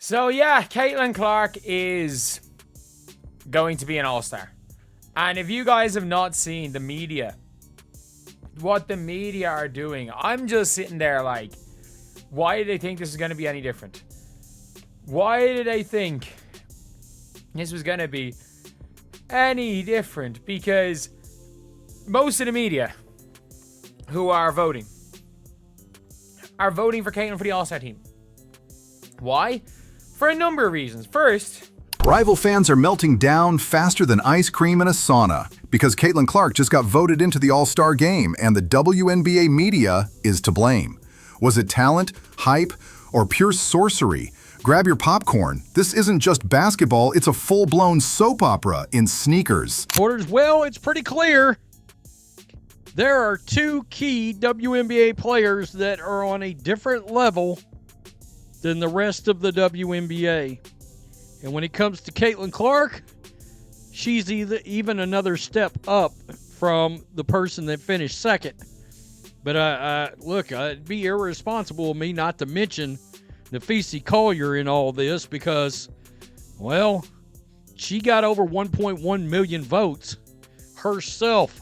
So yeah, Caitlin Clark is going to be an all-star. And if you guys have not seen the media, what the media are doing, I'm just sitting there like, why do they think this is going to be any different? Why did they think this was going to be any different? Because most of the media who are voting for Caitlin for the All-Star team. Why? For a number of reasons. First, rival fans are melting down faster than ice cream in a sauna because Caitlin Clark just got voted into the All-Star game and the WNBA media is to blame. Was it talent, hype, or pure sorcery? Grab your popcorn. This isn't just basketball, it's a full-blown soap opera in sneakers. Orders, well, it's pretty clear. There are two key WNBA players that are on a different level than the rest of the WNBA. And when it comes to Caitlin Clark, she's even another step up from the person that finished second. But look, it'd be irresponsible of me not to mention Nafisi Collier in all this because, well, she got over 1.1 million votes herself.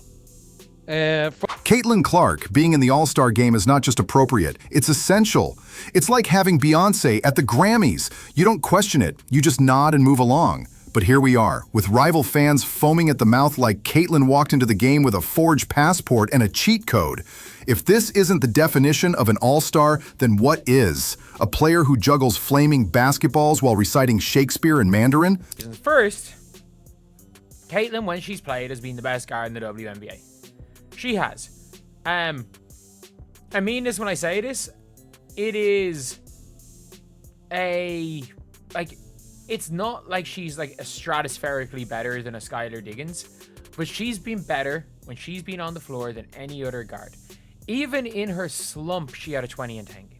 Caitlin Clark being in the All-Star game is not just appropriate, it's essential. It's like having Beyoncé at the Grammys. You don't question it, you just nod and move along. But here we are, with rival fans foaming at the mouth like Caitlin walked into the game with a forged passport and a cheat code. If this isn't the definition of an all-star, then what is? A player who juggles flaming basketballs while reciting Shakespeare in Mandarin? First, Caitlin, when she's played, has been the best guard in the WNBA. She has. I mean this when I say this. It is it's not like she's like a stratospherically better than a Skylar Diggins, but she's been better when she's been on the floor than any other guard. Even in her slump, she had a 20 and 10 game.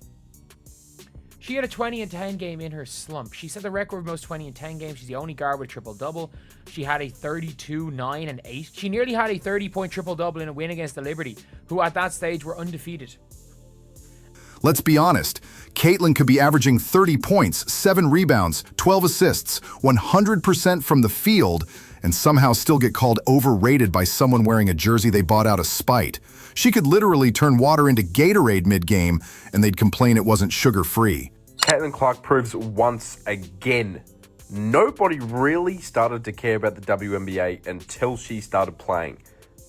She had a 20 and 10 game in her slump. She set the record of most 20 and 10 games. She's the only guard with triple-double. She had a 32, 9, and 8. She nearly had a 30-point triple-double in a win against the Liberty, who at that stage were undefeated. Let's be honest, Caitlin could be averaging 30 points, 7 rebounds, 12 assists, 100% from the field, and somehow still get called overrated by someone wearing a jersey they bought out of spite. She could literally turn water into Gatorade mid-game, and they'd complain it wasn't sugar-free. Caitlin Clark proves once again, nobody really started to care about the WNBA until she started playing.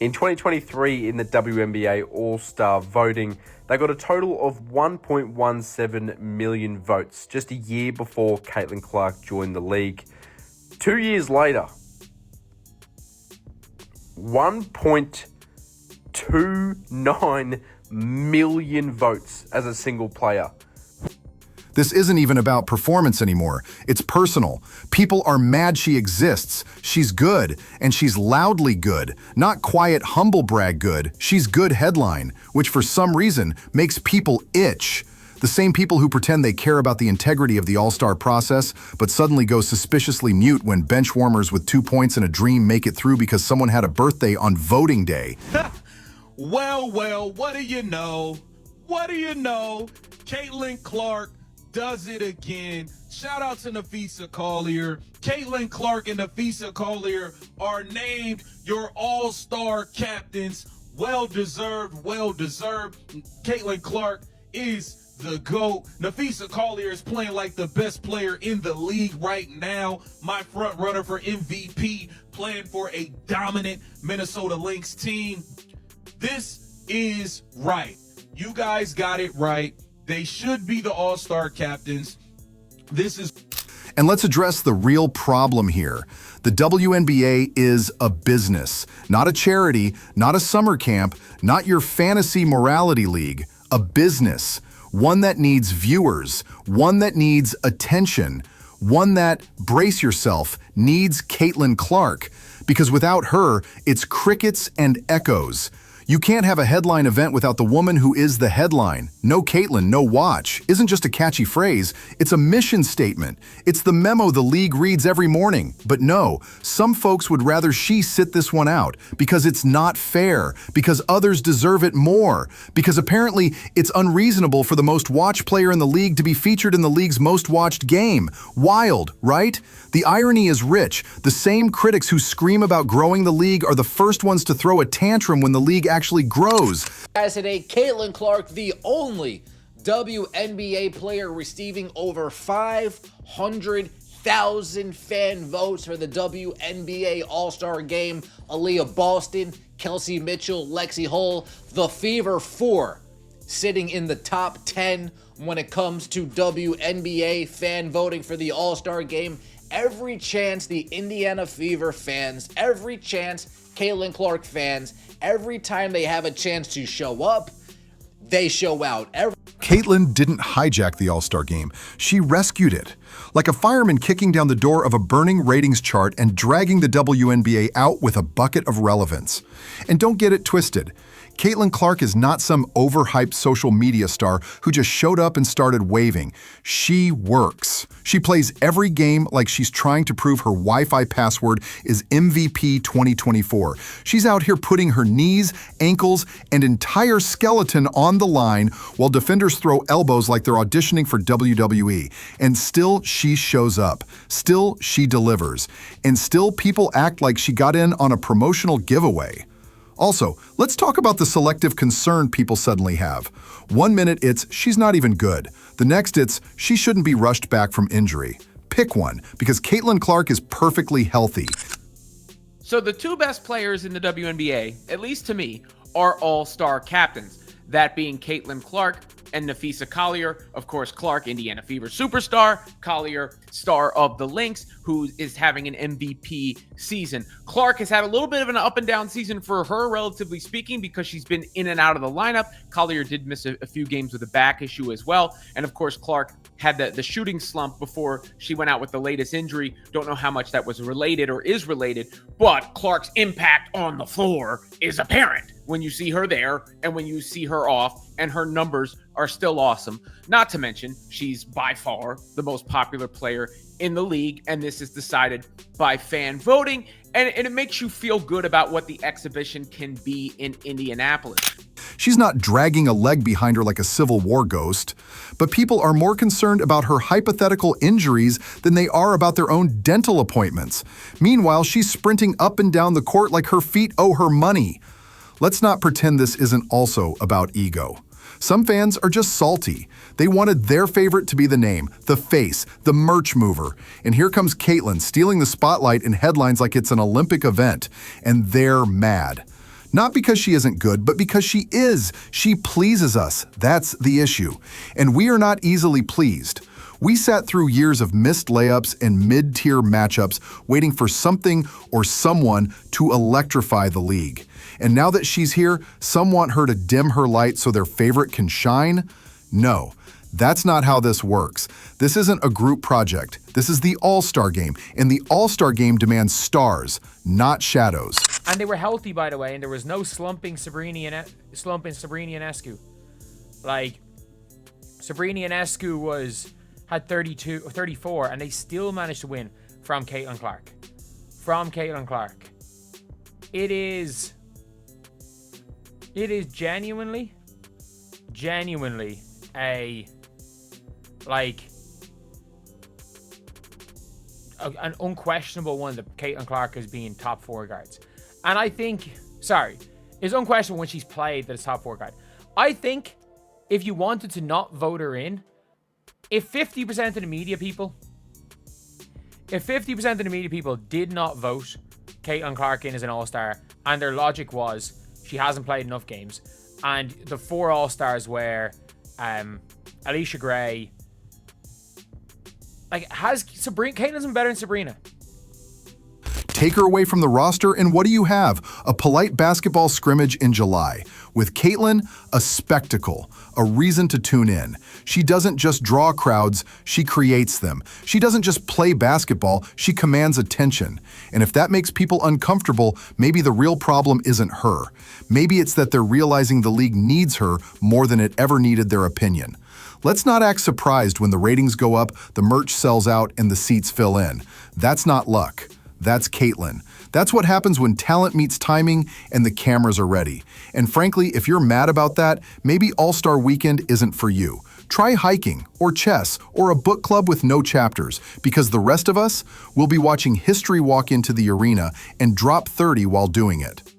In 2023, in the WNBA All-Star voting, they got a total of 1.17 million votes, just a year before Caitlin Clark joined the league. 2 years later, 1.29 million votes as a single player. This isn't even about performance anymore. It's personal. People are mad she exists. She's good, and she's loudly good. Not quiet, humble brag good. She's good headline, which for some reason makes people itch. The same people who pretend they care about the integrity of the All-Star process, but suddenly go suspiciously mute when bench warmers with 2 points and a dream make it through because someone had a birthday on voting day. Well, what do you know? What do you know? Caitlin Clark does it again. Shout out to Nafisa Collier. Caitlin Clark and Nafisa Collier are named your all-star captains. Well-deserved, well-deserved. Caitlin Clark is the GOAT. Nafisa Collier is playing like the best player in the league right now. My front runner for MVP, playing for a dominant Minnesota Lynx team. This is right. You guys got it right. They should be the all-star captains. And let's address the real problem here. The WNBA is a business, not a charity, not a summer camp, not your fantasy morality league. A business, one that needs viewers, one that needs attention, one that, brace yourself, needs Caitlin Clark. Because without her, it's crickets and echoes. You can't have a headline event without the woman who is the headline. No Caitlyn, no watch isn't just a catchy phrase, it's a mission statement. It's the memo the league reads every morning. But no, some folks would rather she sit this one out because it's not fair, because others deserve it more, because apparently it's unreasonable for the most watched player in the league to be featured in the league's most watched game. Wild, right? The irony is rich. The same critics who scream about growing the league are the first ones to throw a tantrum when the league actually grows. As today, Caitlin Clark, the only WNBA player receiving over 500,000 fan votes for the WNBA All-Star Game. Aaliyah Boston, Kelsey Mitchell, Lexi Hull, the Fever 4, sitting in the top 10 when it comes to WNBA fan voting for the All-Star Game. Every chance the Indiana Fever fans, every chance Caitlin Clark fans, every time they have a chance to show up, they show out. Caitlyn didn't hijack the All-Star Game. She rescued it. Like a fireman kicking down the door of a burning ratings chart and dragging the WNBA out with a bucket of relevance. And don't get it twisted. Caitlin Clark is not some overhyped social media star who just showed up and started waving. She works. She plays every game like she's trying to prove her Wi-Fi password is MVP 2024. She's out here putting her knees, ankles, and entire skeleton on the line while defenders throw elbows like they're auditioning for WWE. And still, she shows up. Still, she delivers. And still, people act like she got in on a promotional giveaway. Also, let's talk about the selective concern people suddenly have. One minute it's, she's not even good. The next it's, she shouldn't be rushed back from injury. Pick one, because Caitlin Clark is perfectly healthy. So the two best players in the WNBA, at least to me, are all-star captains. That being Caitlin Clark and Napheesa Collier. Of course, Clark, Indiana Fever superstar. Collier, star of the Lynx, who is having an MVP season. Clark has had a little bit of an up and down season for her, relatively speaking, because she's been in and out of the lineup. Collier did miss a few games with a back issue as well. And of course, Clark had the shooting slump before she went out with the latest injury. Don't know how much that was related or is related, but Clark's impact on the floor is apparent when you see her there and when you see her off, and her numbers are still awesome. Not to mention, she's by far the most popular player in the league, and this is decided by fan voting, and it makes you feel good about what the exhibition can be in Indianapolis. She's not dragging a leg behind her like a Civil War ghost, but people are more concerned about her hypothetical injuries than they are about their own dental appointments. Meanwhile, she's sprinting up and down the court like her feet owe her money. Let's not pretend this isn't also about ego. Some fans are just salty. They wanted their favorite to be the name, the face, the merch mover. And here comes Caitlyn stealing the spotlight in headlines like it's an Olympic event. And they're mad. Not because she isn't good, but because she is. She pleases us. That's the issue. And we are not easily pleased. We sat through years of missed layups and mid-tier matchups waiting for something or someone to electrify the league. And now that she's here, some want her to dim her light so their favorite can shine? No, that's not how this works. This isn't a group project. This is the All-Star Game, and the All-Star Game demands stars, not shadows. And they were healthy, by the way, and there was no slumping Sabrina Ionescu. Like, Sabrina Ionescu had 32 or 34, and they still managed to win from Caitlin Clark. It is genuinely an unquestionable one that Caitlin Clark has been top 4 guards. And I think, it's unquestionable when she's played that it's top 4 guard. I think if you wanted to not vote her in, if 50% of the media people did not vote Caitlin Clark in as an all-star, and their logic was she hasn't played enough games, and the 4 all-stars were Alicia Gray, Caitlin's been better than Sabrina. Take her away from the roster, and what do you have? A polite basketball scrimmage in July. With Caitlin, a spectacle, a reason to tune in. She doesn't just draw crowds, she creates them. She doesn't just play basketball, she commands attention. And if that makes people uncomfortable, maybe the real problem isn't her. Maybe it's that they're realizing the league needs her more than it ever needed their opinion. Let's not act surprised when the ratings go up, the merch sells out, and the seats fill in. That's not luck. That's Caitlin. That's what happens when talent meets timing and the cameras are ready. And frankly, if you're mad about that, maybe All-Star Weekend isn't for you. Try hiking, or chess, or a book club with no chapters, because the rest of us will be watching history walk into the arena and drop 30 while doing it.